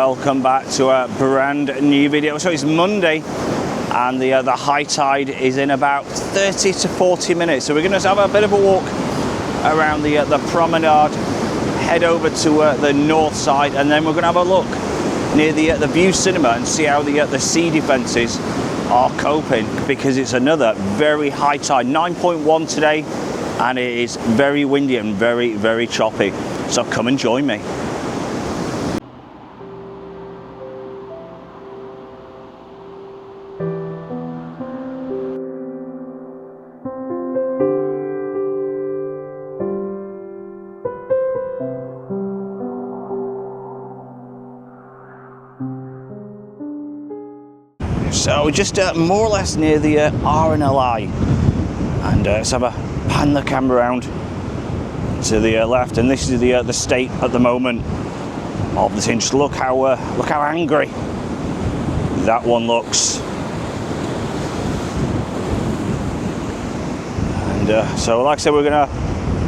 Welcome back to a brand new video. So it's Monday and the high tide is in about 30 to 40 minutes. So we're going to have a bit of a walk around the promenade, head over to the north side, and then we're going to have a look near the View Cinema and see how the sea defences are coping, because it's another very high tide, 9.1 today, and it is very windy and very, very choppy. So come and join me. So just more or less near the RNLI, and let's have a pan the camera around to the left, and this is the state at the moment of the thing. Just look how angry that one looks. And so, like I said, we're gonna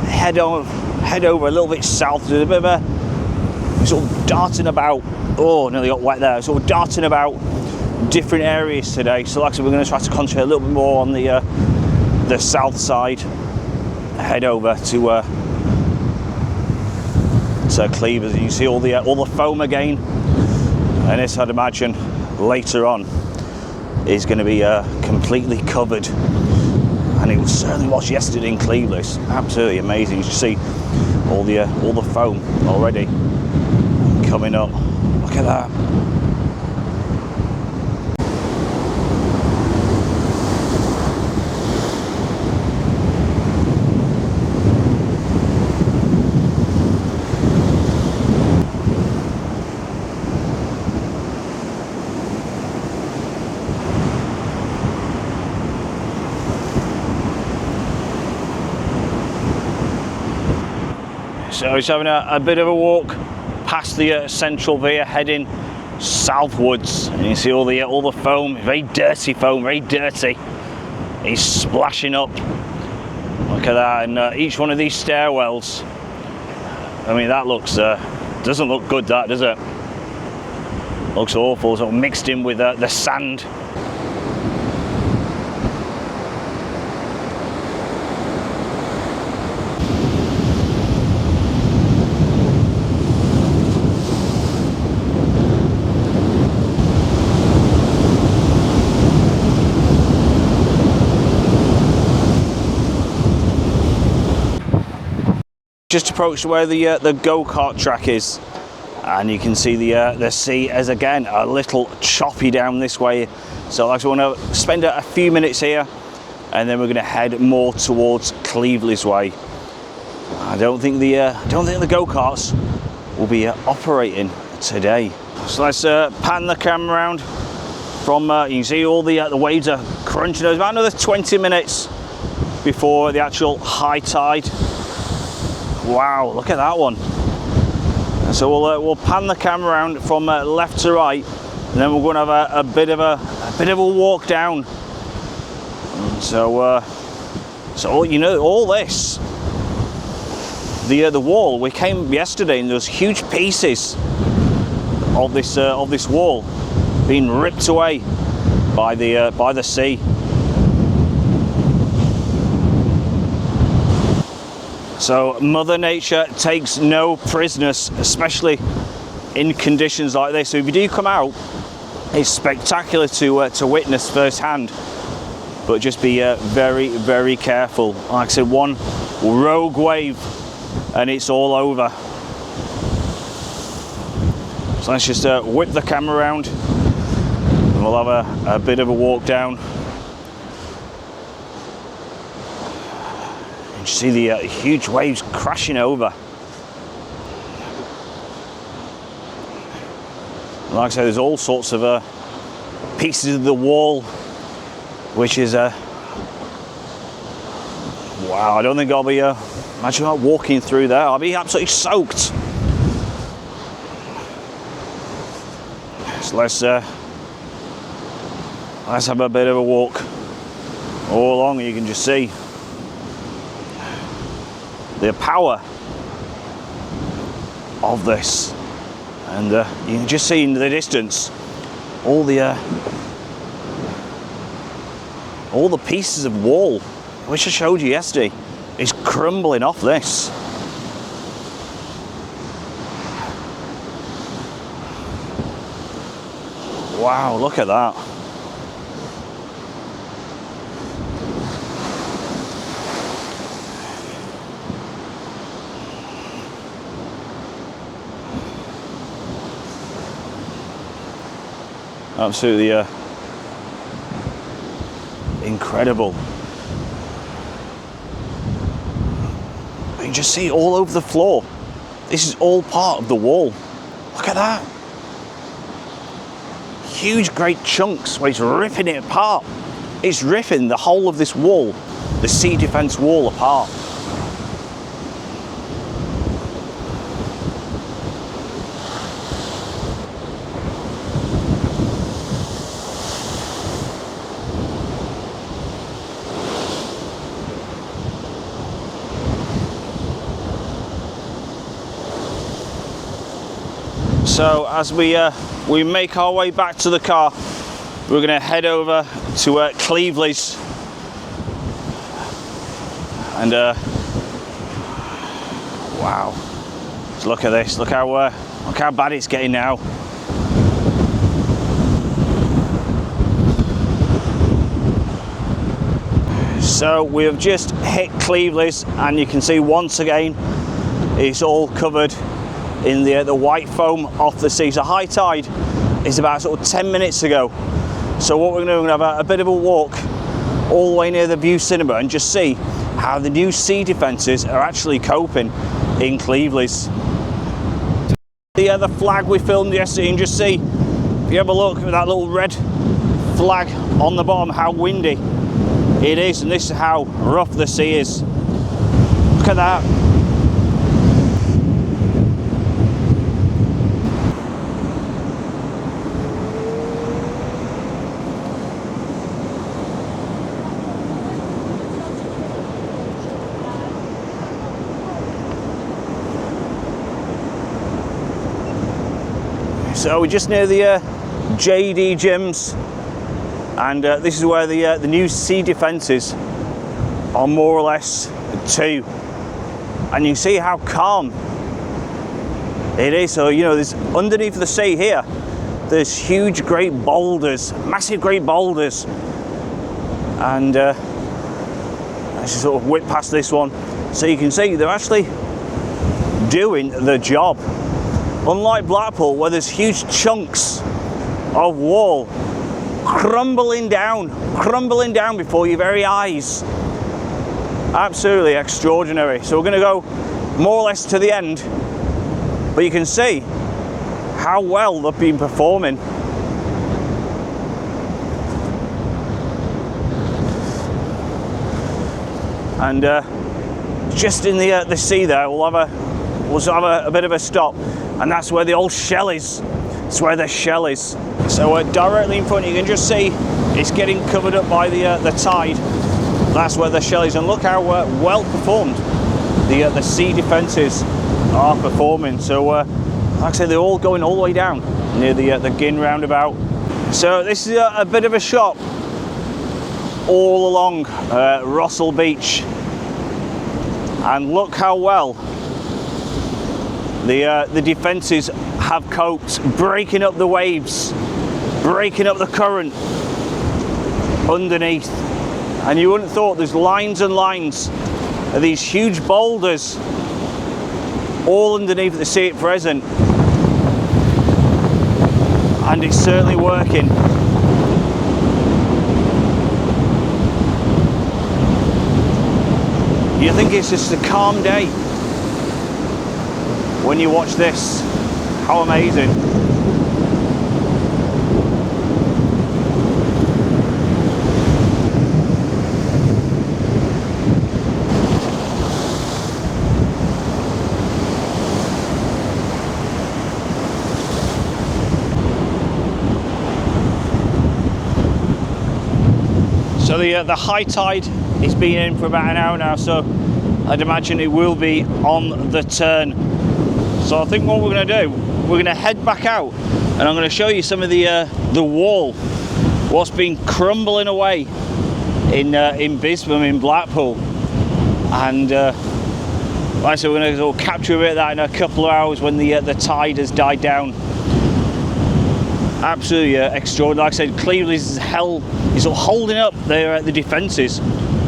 head over a little bit south. There's a bit of a sort of darting about. Oh, nearly got wet there. Sort of darting about different areas today. So like I said, we're going to try to concentrate a little bit more on the south side, head over to Cleavers, and you see all the foam again, and this, I'd imagine, later on is going to be completely covered, and it certainly was yesterday in Cleavers. Absolutely amazing. You see all the foam already coming up. Look at that. So he's having a bit of a walk past the central Via, heading southwards, and you see all the foam, very dirty foam, very dirty. He's splashing up. Look at that, and each one of these stairwells. I mean, that looks doesn't look good, that, does it? Looks awful, sort of mixed in with the sand. Just approached where the go-kart track is, and you can see the sea is again a little choppy down this way. So I want to spend a few minutes here, and then we're going to head more towards Cleveland's way. I don't think the go-karts will be operating today. So let's pan the camera around from. You can see all the waves are crunching. There's about another 20 minutes before the actual high tide. Wow, look at that one. So we'll pan the camera around from left to right, and then we're going to have a bit of a walk down. So you know, all this, the wall, we came yesterday and there was huge pieces of this wall being ripped away by the sea. So Mother Nature takes no prisoners, especially in conditions like this. So if you do come out, it's spectacular to witness firsthand, but just be very, very careful. Like I said, one rogue wave and it's all over. So let's just whip the camera around, and we'll have a bit of a walk down. You see the huge waves crashing over. Like I said, there's all sorts of pieces of the wall, which is wow, I don't think I'll be imagine walking through there. I'll be absolutely soaked. So let's have a bit of a walk all along. You can just see the power of this, And you can just see in the distance all the pieces of wall, which I showed you yesterday, is crumbling off this. Wow, look at that. Absolutely incredible. You can just see all over the floor. This is all part of the wall. Look at that. Huge, great chunks where it's ripping it apart. It's ripping the whole of this wall, the sea defence wall, apart. So as we make our way back to the car, we're going to head over to Cleveland's, and wow, just look at this. Look how bad it's getting now. So we have just hit Cleveland's, and you can see once again it's all covered in the white foam off the sea. So high tide is about sort of 10 minutes ago. So what we're going to have a bit of a walk all the way near the View Cinema and just see how the new sea defences are actually coping in Cleveland's. The flag we filmed yesterday, and just see, if you have a look at that little red flag on the bottom, how windy it is, and this is how rough the sea is. Look at that. So we're just near the JD gyms, and this is where the new sea defences are more or less to. And you can see how calm it is. So, you know, there's underneath the sea here, there's huge great boulders, massive great boulders. And let's just sort of whip past this one. So you can see they're actually doing the job. Unlike Blackpool, where there's huge chunks of wall crumbling down before your very eyes. Absolutely extraordinary. So we're going to go more or less to the end, but you can see how well they've been performing. And just in the sea there, we'll have a bit of a stop. And that's where the old shell is. It's where the shell is. So directly in front, you can just see it's getting covered up by the tide. That's where the shell is. And look how well performed the sea defences are performing. So, like I said, they're all going all the way down near the Gin roundabout. So this is a bit of a shop all along Russell Beach. And look how well the defences have coped, breaking up the waves, breaking up the current underneath. And you wouldn't have thought there's lines and lines of these huge boulders all underneath the sea at present. And it's certainly working. You think it's just a calm day when you watch this. How amazing. So the high tide is been in for about an hour now, so I'd imagine it will be on the turn. So I think what we're going to do we're gonna head back out, and I'm gonna show you some of the wall, what's been crumbling away in Bisbam, in Blackpool. And like I said, we're gonna sort of capture a bit of that in a couple of hours when the tide has died down. Absolutely extraordinary. Like I said, Cleveland's is sort of holding up the defences,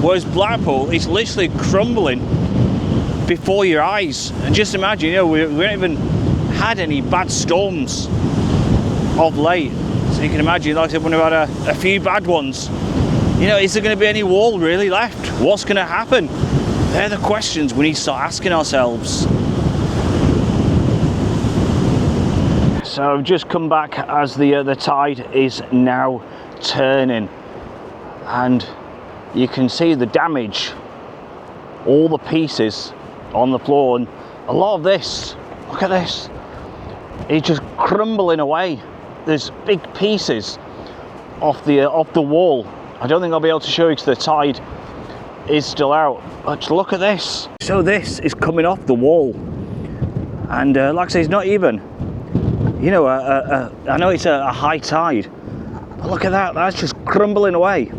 whereas Blackpool is literally crumbling before your eyes. And just imagine, you know, we haven't even had any bad storms of late, so you can imagine, like I said, when we've had a few bad ones, you know, is there going to be any wall really left? What's going to happen? They're the questions we need to start asking ourselves. So I've just come back as the tide is now turning, and you can see the damage, all the pieces on the floor, and a lot of this, look at this, it's just crumbling away. There's big pieces off the wall. I don't think I'll be able to show you because the tide is still out, but look at this. So this is coming off the wall, and like I say, it's not even, you know, I know it's a high tide, but look at that, that's just crumbling away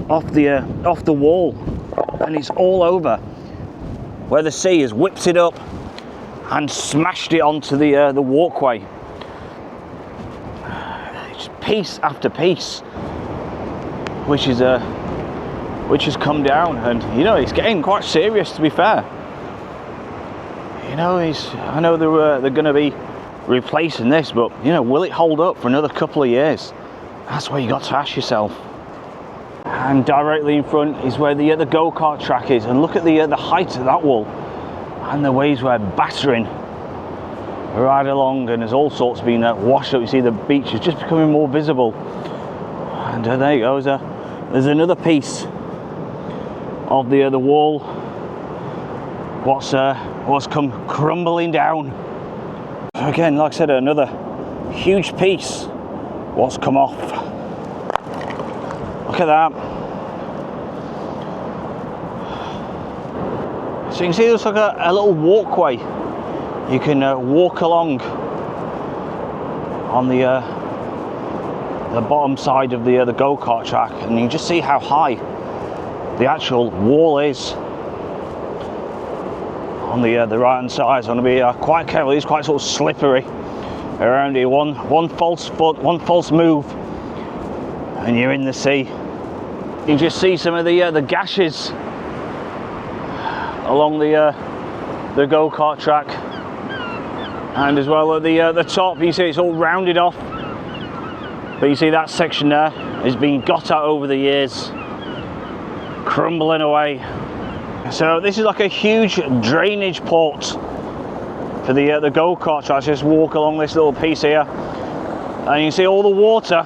off the wall, and it's all over where the sea has whipped it up and smashed it onto the walkway. It's piece after piece which has come down, and you know, it's getting quite serious, to be fair. You know, I know they're going to be replacing this, but you know, will it hold up for another couple of years? That's where you got to ask yourself. And directly in front is where the go-kart track is, and look at the height of that wall, and the waves were battering right along, and there's all sorts being washed up. You see the beach is just becoming more visible, and there you go. There's another piece of the wall. What's come crumbling down. So again, like I said, another huge piece. What's come off? Look at that. So you can see there's like a little walkway. You can walk along on the bottom side of the go-kart track, and you can just see how high the actual wall is on the right hand side. So I'm going to be quite careful. It's quite sort of slippery around here. One false foot, one false move, and you're in the sea. You can just see some of the gashes along the go-kart track, and as well at the top. You see it's all rounded off, but you see that section there has been got out over the years, crumbling away. So this is like a huge drainage port for the go-kart track. Just walk along this little piece here, and you can see all the water,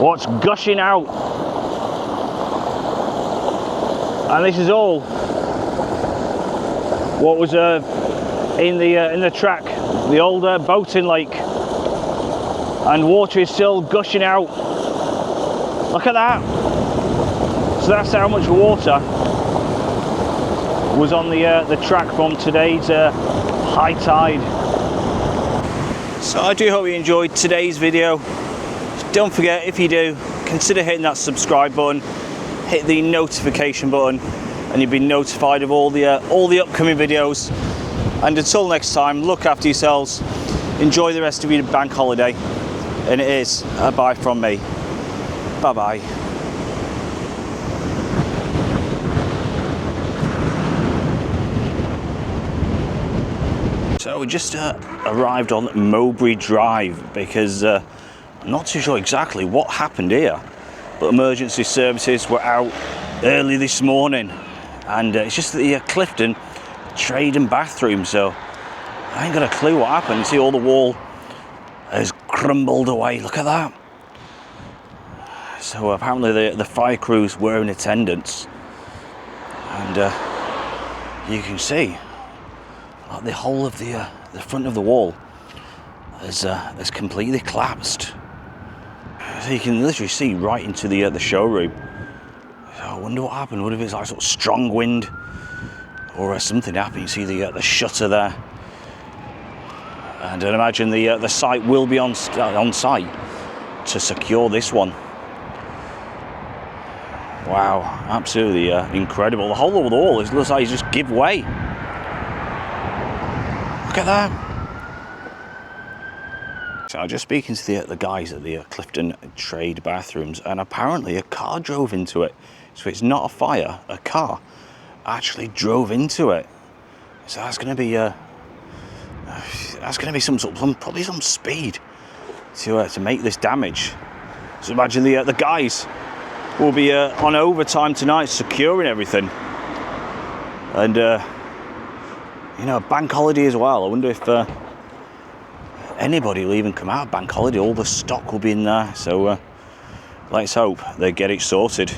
what's gushing out, and this is all what was in the track, the old boating lake, and water is still gushing out. Look at that. So that's how much water was on the track from today's high tide. So I do hope you enjoyed today's video. Don't forget, if you do, consider hitting that subscribe button, hit the notification button, and you'll be notified of all the upcoming videos. And until next time, look after yourselves, enjoy the rest of your bank holiday, and it is a bye from me. Bye bye. So we just arrived on Mowbray Drive, because I'm not too sure exactly what happened here, but emergency services were out early this morning, and it's just the Clifton trade and bathroom, so I ain't got a clue what happened. You see all the wall has crumbled away, look at that. So apparently the fire crews were in attendance, and you can see like the whole of the front of the wall has completely collapsed. So you can literally see right into the showroom. So I wonder what happened. What if it's like sort of strong wind or something happened? You see the shutter there. And I imagine the site will be on site to secure this one. Wow, absolutely incredible. The whole of the wall, it looks like it's just give way. Look at that. So I was just speaking to the guys at the Clifton Trade bathrooms, and apparently a car drove into it. So it's not a fire, a car actually drove into it. So that's going to be probably some speed to make this damage. So imagine the guys will be on overtime tonight securing everything, and you know, bank holiday as well. I wonder if anybody will even come out of bank holiday. All the stock will be in there, so let's hope they get it sorted.